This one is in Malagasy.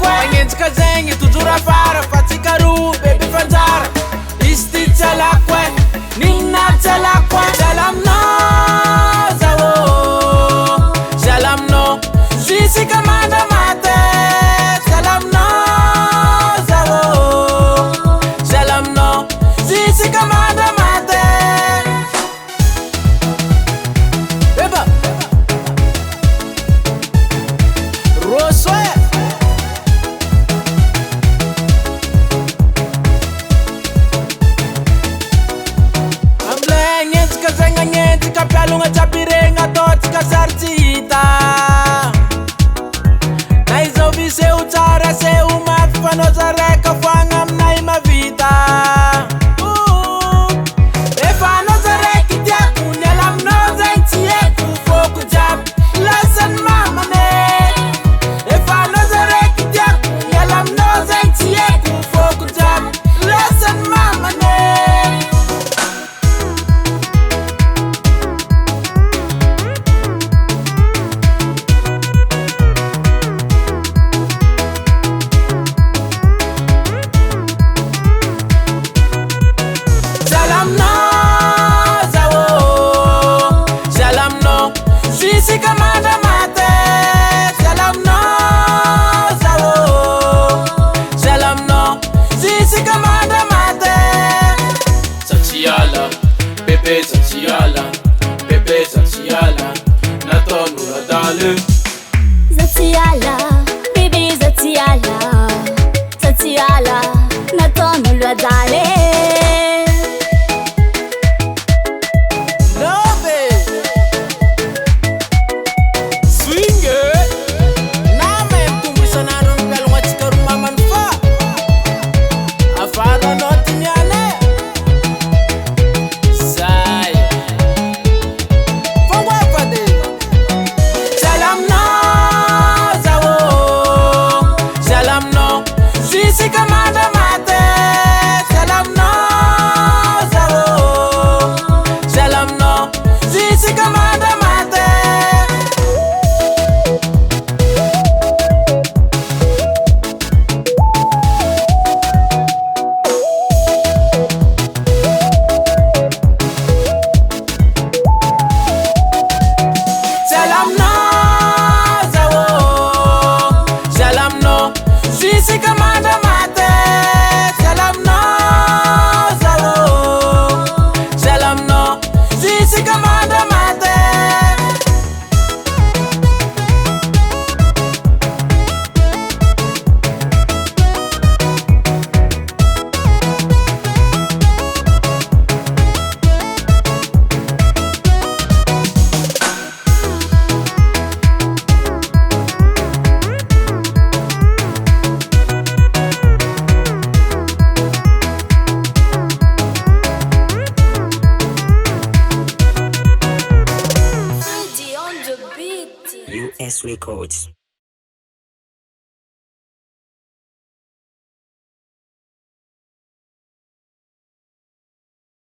Magnenjika zegny toujours afara fa tsika roa bebe fanjara. Izy ty tsy alako ninona tsy alako Jala aminao zaho, jala aminao jusqu'à mandra maty. Jala aminao zaho, jala aminao jusqu'à mandra maty. Beba Rosoe Ngentsika pialogna jiaby regny ataotsika sary tsy hita. Na izao viseho tsara seho mafy fanao zareka foagna aminay mavita. Efa anao zaraiky tiako niala aminao zegny tsy haiko foko jiaby lasan'ny mamane. Efa anao zaraiky tiako niala aminao zegny tsy haiko foko jiaby lasan'ny mamane. Jusqu'à mandra maty. Jala aminao zaho, jala aminao jusqu'à mandra maty. Zatiala, bebe Zatiala, bebe Zatiala, natao adaly. Zatiala, bebe Zatiala, Zatiala, natao adaly. Jusqu'à mandra maty. Jala aminao zaho, jala aminao jusqu'à mandra maty. Jala aminao zaho, jala aminao jusqu'à mandra maty. Jala aminao zaho, jala aminao jusqu'à mandra maty. US Records.